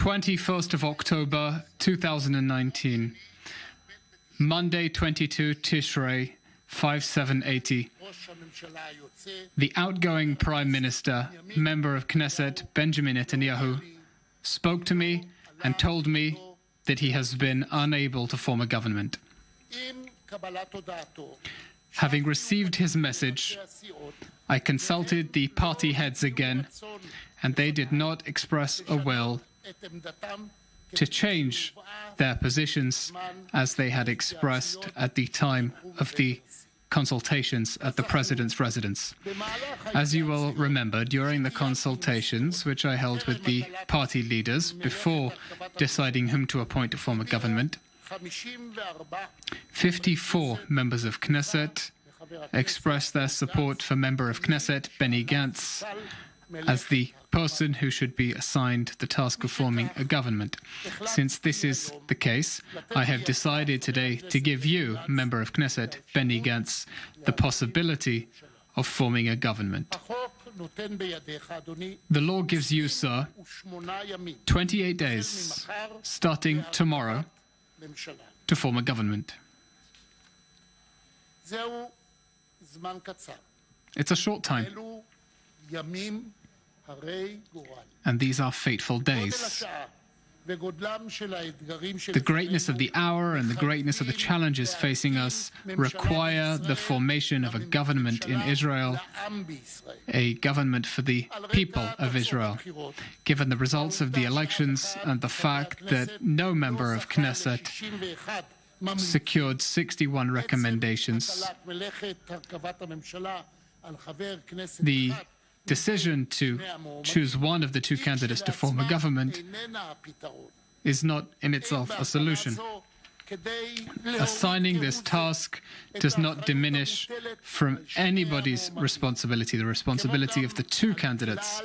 21st of October 2019, Monday 22 Tishrei 5780. The outgoing Prime Minister, member of Knesset Benjamin Netanyahu, spoke to me and told me that he has been unable to form a government. Having received his message, I consulted the party heads again, and they did not express a will to change their positions as they had expressed at the time of the consultations at the President's residence. As you will remember, during the consultations which I held with the party leaders before deciding whom to appoint to form a government, 54 members of Knesset expressed their support for member of Knesset Benny Gantz as the person who should be assigned the task of forming a government. Since this is the case, I have decided today to give you, member of Knesset Benny Gantz, the possibility of forming a government. The law gives you, sir, 28 days, starting tomorrow, to form a government. It's a short time, and these are fateful days. The greatness of the hour and the greatness of the challenges facing us require the formation of a government in Israel, a government for the people of Israel. Given the results of the elections and the fact that no member of Knesset secured 61 recommendations, the decision to choose one of the two candidates to form a government is not in itself a solution. Assigning this task does not diminish from anybody's responsibility, the responsibility of the two candidates,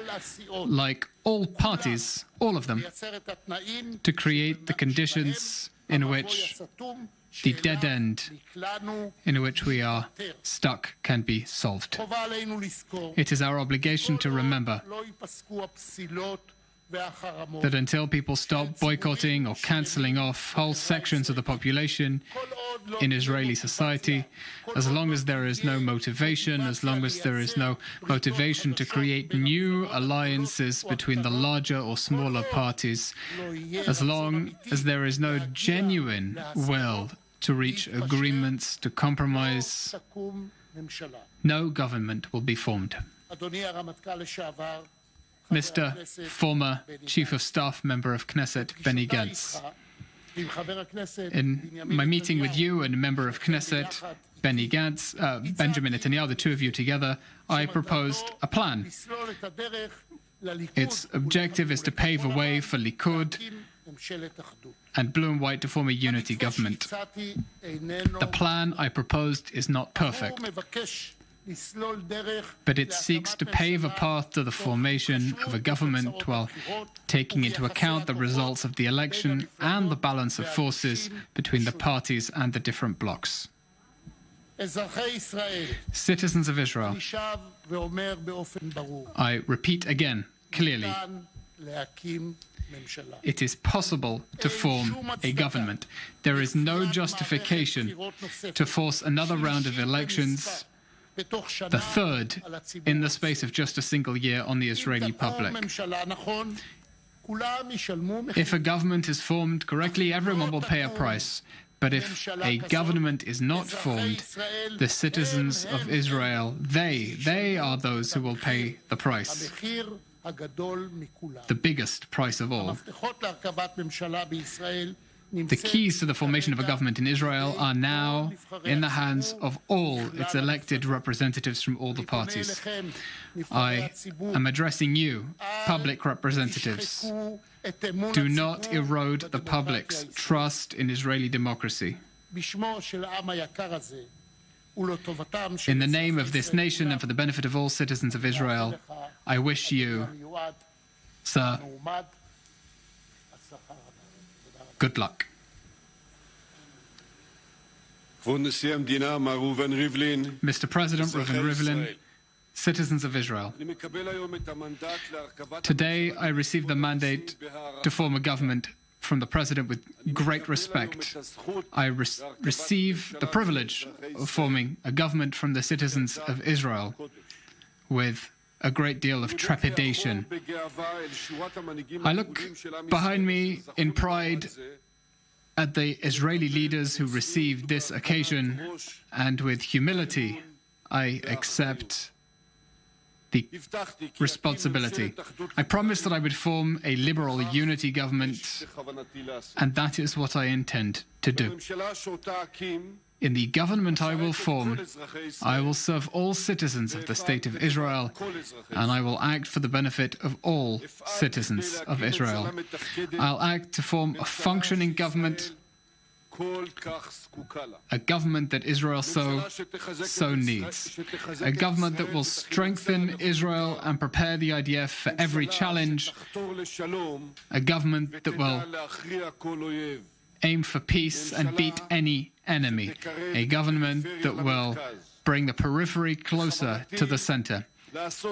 like all parties, all of them, to create the conditions in which the dead end in which we are stuck can be solved. It is our obligation to remember that until people stop boycotting or cancelling off whole sections of the population in Israeli society, as long as there is no motivation, as long as there is no motivation to create new alliances between the larger or smaller parties, as long as there is no genuine will to reach agreements, to compromise, no government will be formed. Mr. Former Chief of Staff, member of Knesset, Benny Gantz, in my meeting with you and a member of Knesset, Benny Gantz, Benjamin Netanyahu, the two of you together, I proposed a plan. Its objective is to pave a way for Likud and Blue and White to form a unity government. The plan I proposed is not perfect, but it seeks to pave a path to the formation of a government while taking into account the results of the election and the balance of forces between the parties and the different blocs. Citizens of Israel, I repeat again, clearly, it is possible to form a government. There is no justification to force another round of elections, the third in the space of just a single year, on the Israeli public. If a government is formed correctly, everyone will pay a price. But if a government is not formed, the citizens of Israel, they are those who will pay the price. The biggest price of all. The keys to the formation of a government in Israel are now in the hands of all its elected representatives from all the parties. I am addressing you, public representatives. Do not erode the public's trust in Israeli democracy. In the name of this nation and for the benefit of all citizens of Israel, I wish you, sir, good luck. Mr. President Reuven Rivlin, citizens of Israel. Today, I received the mandate to form a government from the President with great respect. I receive the privilege of forming a government from the citizens of Israel with a great deal of trepidation. I look behind me in pride at the Israeli leaders who received this occasion, and with humility, I accept the responsibility. I promised that I would form a liberal unity government, and that is what I intend to do. In the government I will form, I will serve all citizens of the State of Israel, and I will act for the benefit of all citizens of Israel. I'll act to form a functioning government, a government that Israel so needs, a government that will strengthen Israel and prepare the IDF for every challenge, a government that will aim for peace and beat any enemy, a government that will bring the periphery closer to the center.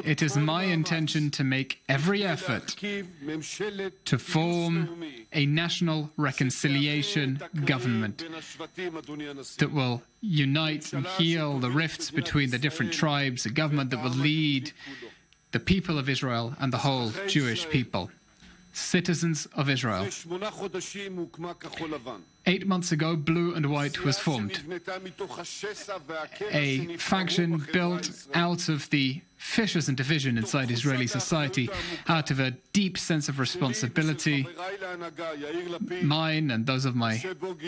It is my intention to make every effort to form a national reconciliation government that will unite and heal the rifts between the different tribes, a government that will lead the people of Israel and the whole Jewish people. Citizens of Israel. 8 months ago, Blue and White was formed. A faction built out of the fissures and division inside Israeli society, out of a deep sense of responsibility. Mine and those of my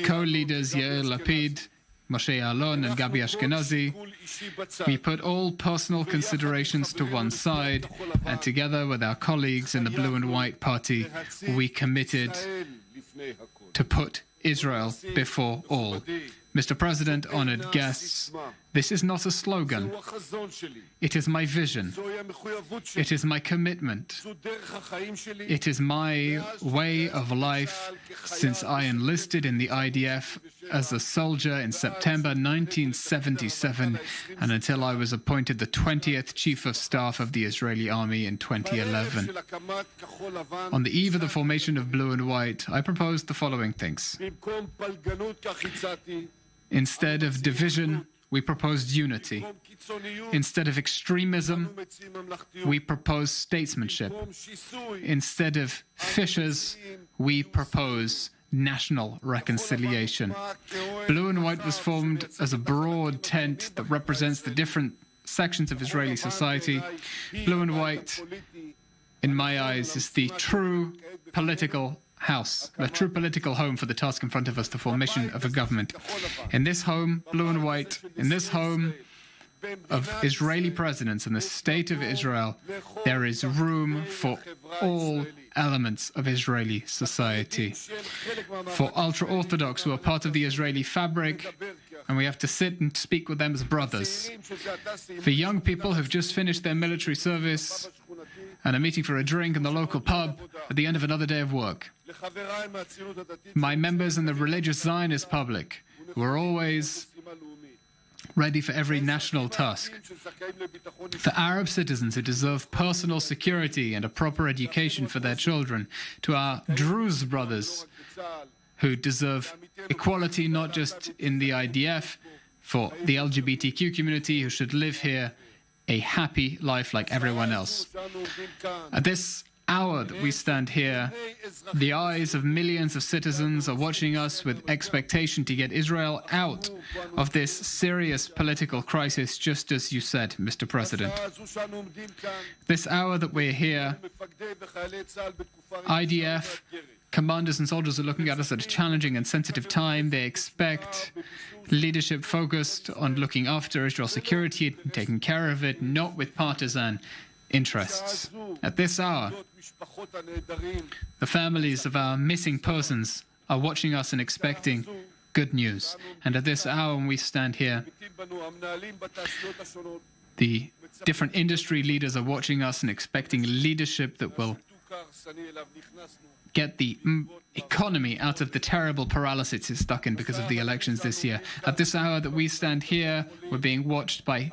co-leaders, Yair Lapid, Moshe Alon and Gabi Ashkenazi, we put all personal considerations to one side, and together with our colleagues in the Blue and White Party, we committed to put Israel before all. Mr. President, honored guests, this is not a slogan. It is my vision. It is my commitment. It is my way of life since I enlisted in the IDF as a soldier in September 1977 and until I was appointed the 20th Chief of Staff of the Israeli Army in 2011. On the eve of the formation of Blue and White, I proposed the following things. Instead of division, we proposed unity. Instead of extremism, we proposed statesmanship. Instead of fissures, we propose national reconciliation. Blue and White was formed as a broad tent that represents the different sections of Israeli society. Blue and White, in my eyes, is the true political house, the true political home for the task in front of us, the formation of a government. In this home, Blue and White, in this home of Israeli presidents in the State of Israel, there is room for all elements of Israeli society. For ultra-Orthodox who are part of the Israeli fabric, and we have to sit and speak with them as brothers. For young people who've just finished their military service and are meeting for a drink in the local pub at the end of another day of work. My members in the religious Zionist public who are always ready for every national task. For Arab citizens who deserve personal security and a proper education for their children. To our Druze brothers who deserve equality not just in the IDF, for the LGBTQ community who should live here a happy life like everyone else. At this hour that we stand here, the eyes of millions of citizens are watching us with expectation to get Israel out of this serious political crisis, just as you said, Mr. President. This hour that we're here, IDF commanders and soldiers are looking at us at a challenging and sensitive time. They expect leadership focused on looking after Israel's security and taking care of it, not with partisan interests. At this hour, the families of our missing persons are watching us and expecting good news. And at this hour when we stand here, the different industry leaders are watching us and expecting leadership that will get the economy out of the terrible paralysis it's stuck in because of the elections this year. At this hour that we stand here, we're being watched by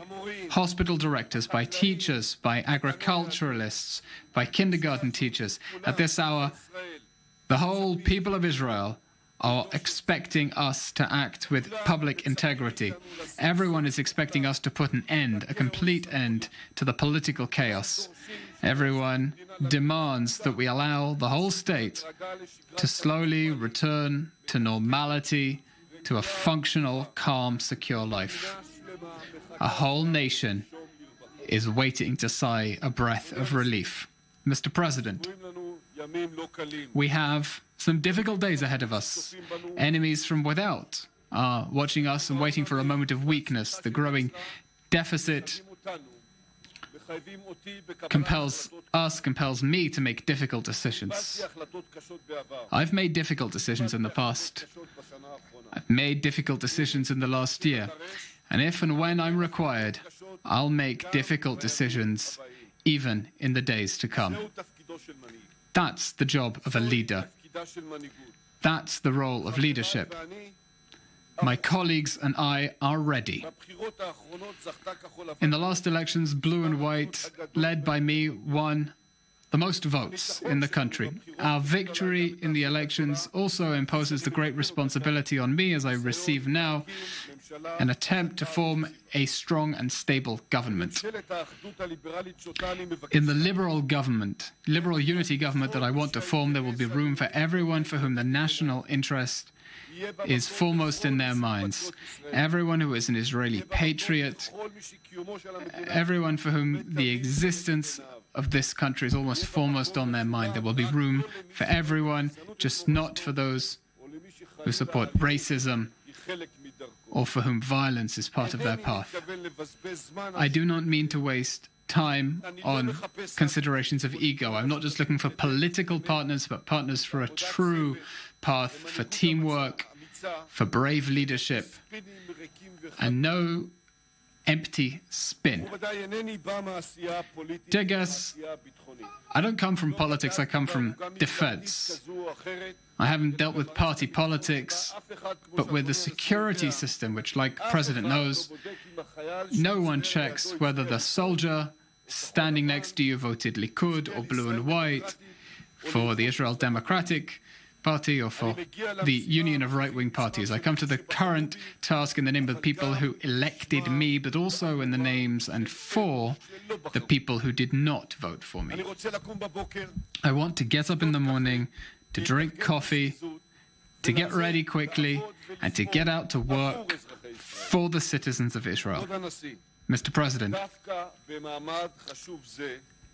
hospital directors, by teachers, by agriculturalists, by kindergarten teachers. At this hour, the whole people of Israel are expecting us to act with public integrity. Everyone is expecting us to put an end, a complete end, to the political chaos. Everyone demands that we allow the whole state to slowly return to normality, to a functional, calm, secure life. A whole nation is waiting to sigh a breath of relief. Mr. President, we have some difficult days ahead of us. Enemies from without are watching us and waiting for a moment of weakness. The growing deficit compels me to make difficult decisions. I've made difficult decisions in the past. I've made difficult decisions in the last year. And if and when I'm required, I'll make difficult decisions even in the days to come. That's the job of a leader. That's the role of leadership. My colleagues and I are ready. In the last elections, Blue and White, led by me, won the most votes in the country. Our victory in the elections also imposes the great responsibility on me, as I receive now, an attempt to form a strong and stable government. In the liberal unity government that I want to form, there will be room for everyone for whom the national interest is foremost in their minds. Everyone who is an Israeli patriot, everyone for whom the existence of this country is almost foremost on their mind. There will be room for everyone, just not for those who support racism or for whom violence is part of their path. I do not mean to waste time on considerations of ego. I'm not just looking for political partners, but partners for a true path, for teamwork, for brave leadership, and no empty spin. Dear guests, I don't come from politics, I come from defense. I haven't dealt with party politics, but with the security system, which, like the President knows, no one checks whether the soldier standing next to you voted Likud or Blue and White, for the Israel Democratic Party or for the Union of Right-Wing Parties. I come to the current task in the name of the people who elected me, but also in the names and for the people who did not vote for me. I want to get up in the morning, to drink coffee, to get ready quickly, and to get out to work for the citizens of Israel. Mr. President,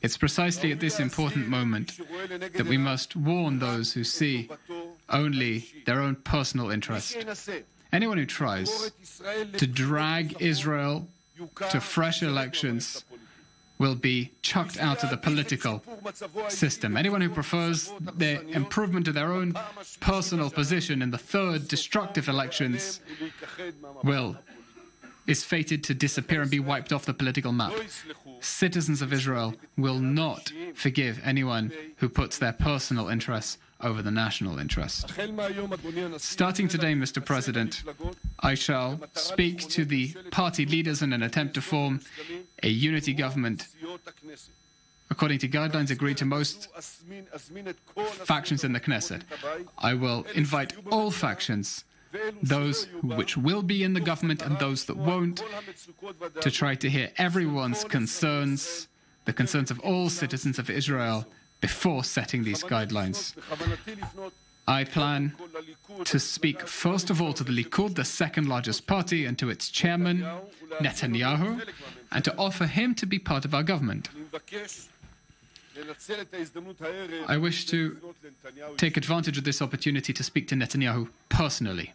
it's precisely at this important moment that we must warn those who see only their own personal interest. Anyone who tries to drag Israel to fresh elections will be chucked out of the political system. Anyone who prefers the improvement of their own personal position in the third destructive elections is fated to disappear and be wiped off the political map. Citizens of Israel will not forgive anyone who puts their personal interests over the national interest. Starting today, Mr. President, I shall speak to the party leaders in an attempt to form a unity government according to guidelines agreed to most factions in the Knesset. I will invite all factions, those which will be in the government and those that won't, to try to hear everyone's concerns, the concerns of all citizens of Israel, before setting these guidelines. I plan to speak first of all to the Likud, the second largest party, and to its chairman, Netanyahu, and to offer him to be part of our government. I wish to take advantage of this opportunity to speak to Netanyahu personally.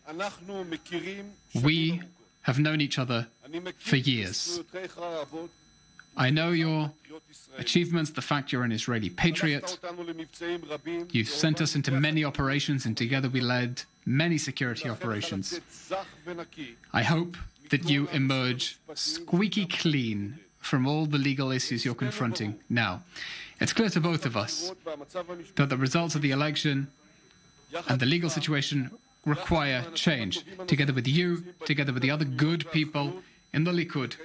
We have known each other for years. I know your achievements, the fact you're an Israeli patriot. You've sent us into many operations, and together we led many security operations. I hope that you emerge squeaky clean from all the legal issues you're confronting now. It's clear to both of us that the results of the election and the legal situation require change. Together with you, together with the other good people in the Likud,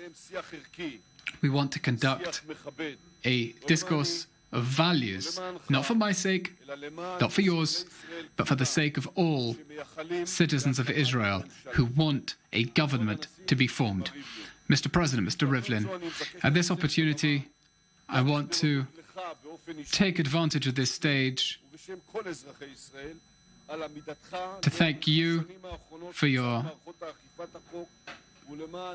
we want to conduct a discourse of values, not for my sake, not for yours, but for the sake of all citizens of Israel who want a government to be formed. Mr. President, Mr. Rivlin, at this opportunity, I want to take advantage of this stage to thank you for your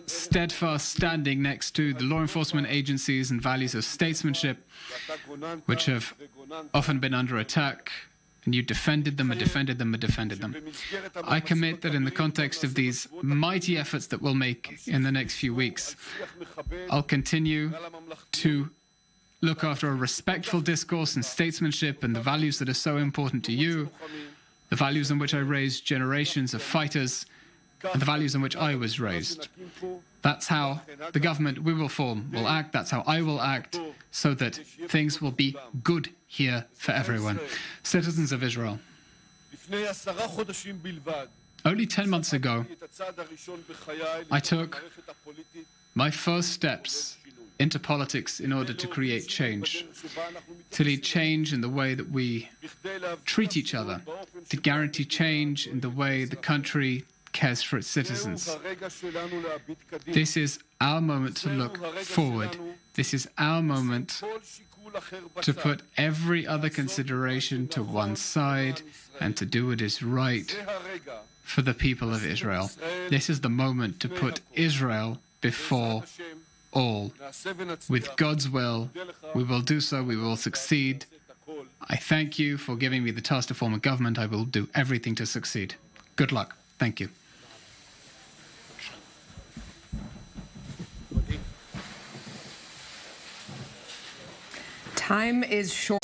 steadfast standing next to the law enforcement agencies and values of statesmanship, which have often been under attack, and you defended them and defended them and defended them. I commit that in the context of these mighty efforts that we'll make in the next few weeks, I'll continue to look after a respectful discourse and statesmanship and the values that are so important to you, the values in which I raised generations of fighters, and the values in which I was raised. That's how the government we will form will act. That's how I will act, so that things will be good here for everyone. Citizens of Israel, only 10 months ago, I took my first steps into politics in order to create change, to lead change in the way that we treat each other, to guarantee change in the way the country cares for its citizens. This is our moment to look forward. This is our moment to put every other consideration to one side and to do what is right for the people of Israel. This is the moment to put Israel before all. With God's will, we will do so. We will succeed. I thank you for giving me the task to form a government. I will do everything to succeed. Good luck. Thank you. Time is short.